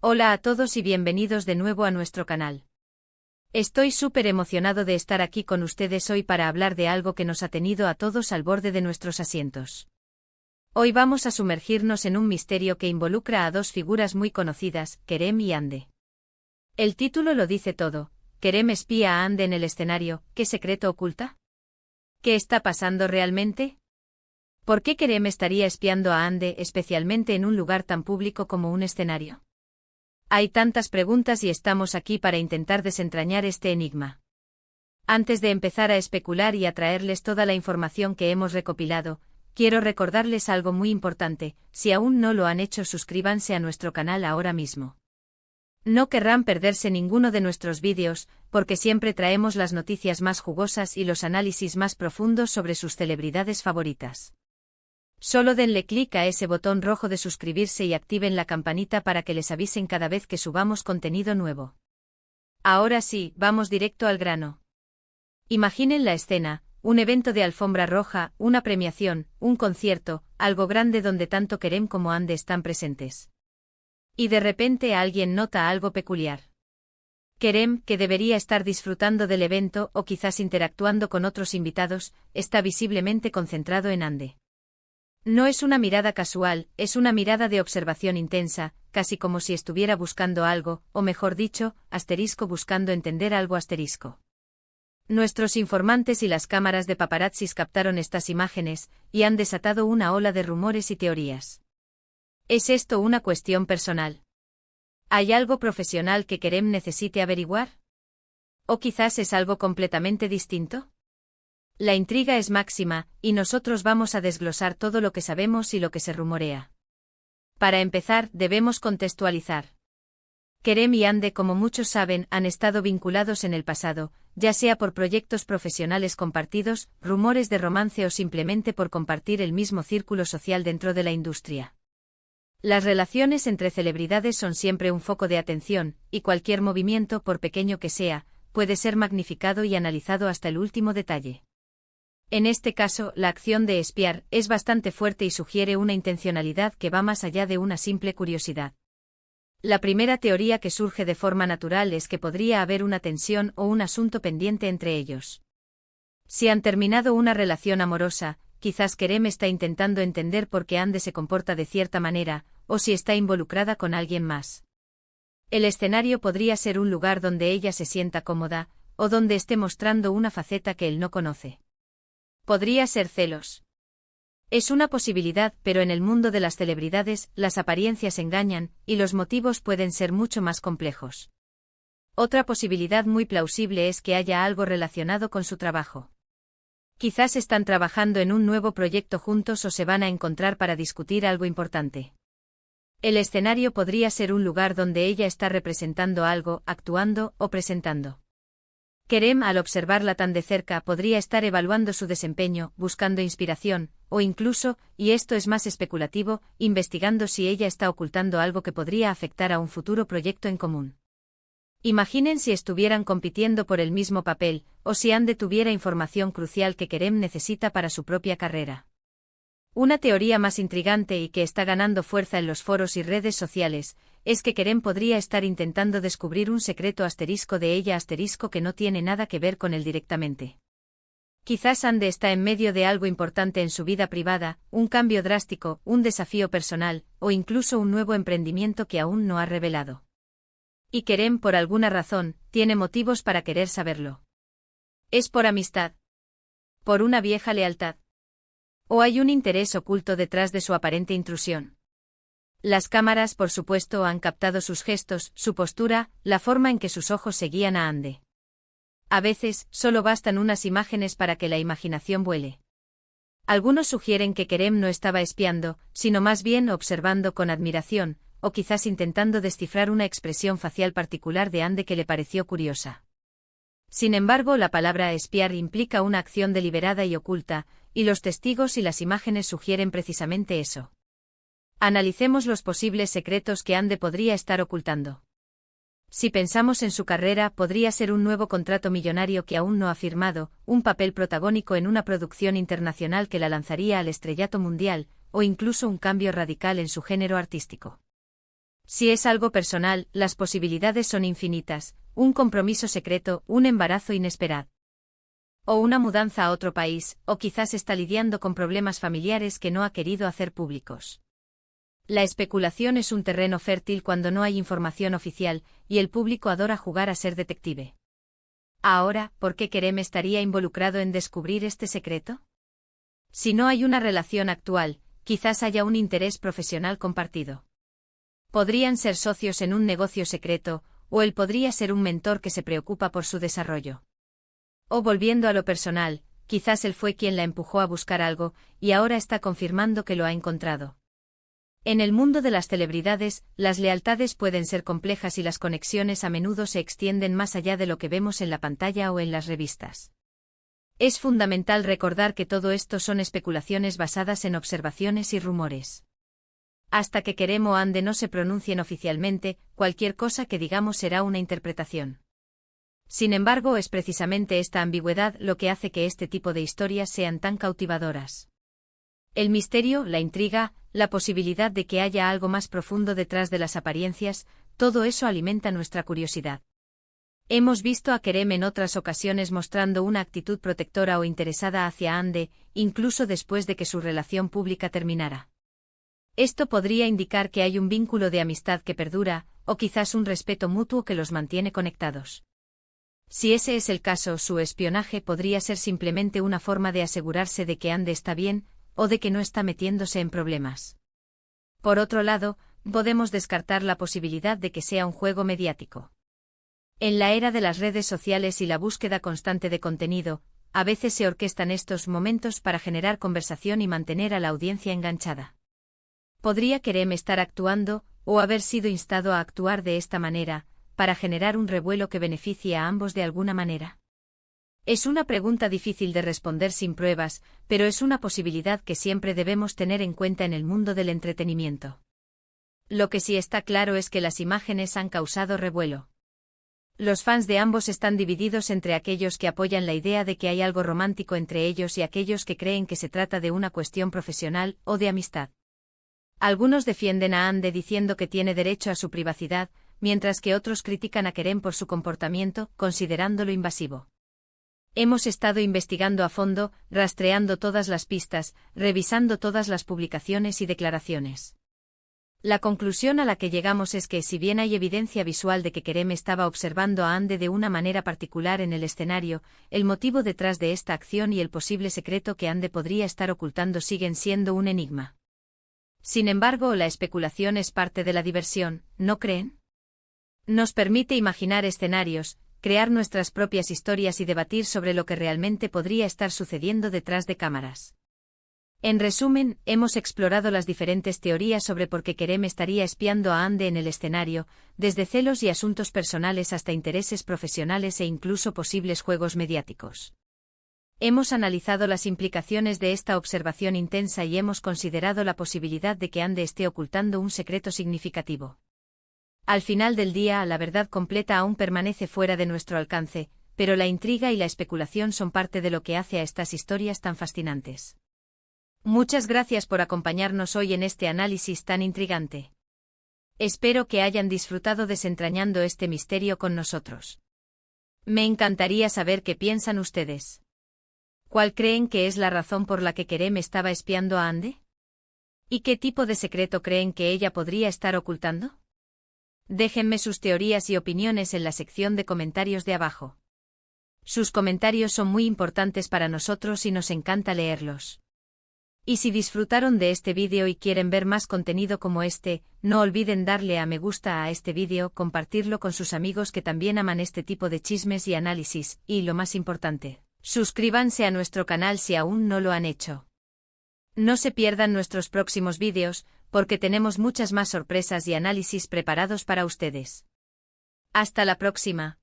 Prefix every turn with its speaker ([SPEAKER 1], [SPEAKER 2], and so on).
[SPEAKER 1] Hola a todos y bienvenidos de nuevo a nuestro canal. Estoy súper emocionado de estar aquí con ustedes hoy para hablar de algo que nos ha tenido a todos al borde de nuestros asientos. Hoy vamos a sumergirnos en un misterio que involucra a dos figuras muy conocidas, Kerem y Hande. El título lo dice todo. Kerem espía a Hande en el escenario. ¿Qué secreto oculta? ¿Qué está pasando realmente? ¿Por qué Kerem estaría espiando a Hande, especialmente en un lugar tan público como un escenario? Hay tantas preguntas y estamos aquí para intentar desentrañar este enigma. Antes de empezar a especular y a traerles toda la información que hemos recopilado, quiero recordarles algo muy importante: si aún no lo han hecho, suscríbanse a nuestro canal ahora mismo. No querrán perderse ninguno de nuestros vídeos, porque siempre traemos las noticias más jugosas y los análisis más profundos sobre sus celebridades favoritas. Solo denle clic a ese botón rojo de suscribirse y activen la campanita para que les avisen cada vez que subamos contenido nuevo. Ahora sí, vamos directo al grano. Imaginen la escena: un evento de alfombra roja, una premiación, un concierto, algo grande donde tanto Kerem como Hande están presentes. Y de repente alguien nota algo peculiar. Kerem, que debería estar disfrutando del evento o quizás interactuando con otros invitados, está visiblemente concentrado en Hande. No es una mirada casual, es una mirada de observación intensa, casi como si estuviera buscando algo, o mejor dicho, buscando entender algo. Nuestros informantes y las cámaras de paparazzis captaron estas imágenes, y han desatado una ola de rumores y teorías. ¿Es esto una cuestión personal? ¿Hay algo profesional que Kerem necesite averiguar? ¿O quizás es algo completamente distinto? La intriga es máxima, y nosotros vamos a desglosar todo lo que sabemos y lo que se rumorea. Para empezar, debemos contextualizar. Kerem y Hande, como muchos saben, han estado vinculados en el pasado, ya sea por proyectos profesionales compartidos, rumores de romance o simplemente por compartir el mismo círculo social dentro de la industria. Las relaciones entre celebridades son siempre un foco de atención, y cualquier movimiento, por pequeño que sea, puede ser magnificado y analizado hasta el último detalle. En este caso, la acción de espiar es bastante fuerte y sugiere una intencionalidad que va más allá de una simple curiosidad. La primera teoría que surge de forma natural es que podría haber una tensión o un asunto pendiente entre ellos. Si han terminado una relación amorosa, quizás Kerem está intentando entender por qué Hande se comporta de cierta manera, o si está involucrada con alguien más. El escenario podría ser un lugar donde ella se sienta cómoda, o donde esté mostrando una faceta que él no conoce. Podría ser celos. Es una posibilidad, pero en el mundo de las celebridades, las apariencias engañan, y los motivos pueden ser mucho más complejos. Otra posibilidad muy plausible es que haya algo relacionado con su trabajo. Quizás están trabajando en un nuevo proyecto juntos o se van a encontrar para discutir algo importante. El escenario podría ser un lugar donde ella está representando algo, actuando o presentando. Kerem, al observarla tan de cerca, podría estar evaluando su desempeño, buscando inspiración, o incluso, y esto es más especulativo, investigando si ella está ocultando algo que podría afectar a un futuro proyecto en común. Imaginen si estuvieran compitiendo por el mismo papel, o si Hande tuviera información crucial que Kerem necesita para su propia carrera. Una teoría más intrigante y que está ganando fuerza en los foros y redes sociales, es que Kerem podría estar intentando descubrir un secreto de ella que no tiene nada que ver con él directamente. Quizás Hande está en medio de algo importante en su vida privada, un cambio drástico, un desafío personal, o incluso un nuevo emprendimiento que aún no ha revelado. Y Kerem, por alguna razón, tiene motivos para querer saberlo. ¿Es por amistad? ¿Por una vieja lealtad? ¿O hay un interés oculto detrás de su aparente intrusión? Las cámaras, por supuesto, han captado sus gestos, su postura, la forma en que sus ojos seguían a Hande. A veces, solo bastan unas imágenes para que la imaginación vuele. Algunos sugieren que Kerem no estaba espiando, sino más bien observando con admiración, o quizás intentando descifrar una expresión facial particular de Hande que le pareció curiosa. Sin embargo, la palabra espiar implica una acción deliberada y oculta, y los testigos y las imágenes sugieren precisamente eso. Analicemos los posibles secretos que Hande podría estar ocultando. Si pensamos en su carrera, podría ser un nuevo contrato millonario que aún no ha firmado, un papel protagónico en una producción internacional que la lanzaría al estrellato mundial, o incluso un cambio radical en su género artístico. Si es algo personal, las posibilidades son infinitas: un compromiso secreto, un embarazo inesperado, o una mudanza a otro país, o quizás está lidiando con problemas familiares que no ha querido hacer públicos. La especulación es un terreno fértil cuando no hay información oficial, y el público adora jugar a ser detective. Ahora, ¿por qué Kerem estaría involucrado en descubrir este secreto? Si no hay una relación actual, quizás haya un interés profesional compartido. Podrían ser socios en un negocio secreto, o él podría ser un mentor que se preocupa por su desarrollo. O volviendo a lo personal, quizás él fue quien la empujó a buscar algo, y ahora está confirmando que lo ha encontrado. En el mundo de las celebridades, las lealtades pueden ser complejas y las conexiones a menudo se extienden más allá de lo que vemos en la pantalla o en las revistas. Es fundamental recordar que todo esto son especulaciones basadas en observaciones y rumores. Hasta que Kerem o Hande no se pronuncien oficialmente, cualquier cosa que digamos será una interpretación. Sin embargo, es precisamente esta ambigüedad lo que hace que este tipo de historias sean tan cautivadoras. El misterio, la intriga, la posibilidad de que haya algo más profundo detrás de las apariencias, todo eso alimenta nuestra curiosidad. Hemos visto a Kerem en otras ocasiones mostrando una actitud protectora o interesada hacia Hande, incluso después de que su relación pública terminara. Esto podría indicar que hay un vínculo de amistad que perdura, o quizás un respeto mutuo que los mantiene conectados. Si ese es el caso, su espionaje podría ser simplemente una forma de asegurarse de que Hande está bien, o de que no está metiéndose en problemas. Por otro lado, podemos descartar la posibilidad de que sea un juego mediático. En la era de las redes sociales y la búsqueda constante de contenido, a veces se orquestan estos momentos para generar conversación y mantener a la audiencia enganchada. ¿Podría Kerem estar actuando, o haber sido instado a actuar de esta manera, para generar un revuelo que beneficie a ambos de alguna manera? Es una pregunta difícil de responder sin pruebas, pero es una posibilidad que siempre debemos tener en cuenta en el mundo del entretenimiento. Lo que sí está claro es que las imágenes han causado revuelo. Los fans de ambos están divididos entre aquellos que apoyan la idea de que hay algo romántico entre ellos y aquellos que creen que se trata de una cuestión profesional o de amistad. Algunos defienden a Hande diciendo que tiene derecho a su privacidad, mientras que otros critican a Kerem por su comportamiento, considerándolo invasivo. Hemos estado investigando a fondo, rastreando todas las pistas, revisando todas las publicaciones y declaraciones. La conclusión a la que llegamos es que si bien hay evidencia visual de que Kerem estaba observando a Hande de una manera particular en el escenario, el motivo detrás de esta acción y el posible secreto que Hande podría estar ocultando siguen siendo un enigma. Sin embargo, la especulación es parte de la diversión, ¿no creen? Nos permite imaginar escenarios, crear nuestras propias historias y debatir sobre lo que realmente podría estar sucediendo detrás de cámaras. En resumen, hemos explorado las diferentes teorías sobre por qué Kerem estaría espiando a Hande en el escenario, desde celos y asuntos personales hasta intereses profesionales e incluso posibles juegos mediáticos. Hemos analizado las implicaciones de esta observación intensa y hemos considerado la posibilidad de que Hande esté ocultando un secreto significativo. Al final del día, la verdad completa aún permanece fuera de nuestro alcance, pero la intriga y la especulación son parte de lo que hace a estas historias tan fascinantes. Muchas gracias por acompañarnos hoy en este análisis tan intrigante. Espero que hayan disfrutado desentrañando este misterio con nosotros. Me encantaría saber qué piensan ustedes. ¿Cuál creen que es la razón por la que Kerem estaba espiando a Hande? ¿Y qué tipo de secreto creen que ella podría estar ocultando? Déjenme sus teorías y opiniones en la sección de comentarios de abajo. Sus comentarios son muy importantes para nosotros y nos encanta leerlos. Y si disfrutaron de este vídeo y quieren ver más contenido como este, no olviden darle a me gusta a este vídeo, compartirlo con sus amigos que también aman este tipo de chismes y análisis, y lo más importante, suscríbanse a nuestro canal si aún no lo han hecho. No se pierdan nuestros próximos vídeos, porque tenemos muchas más sorpresas y análisis preparados para ustedes. Hasta la próxima.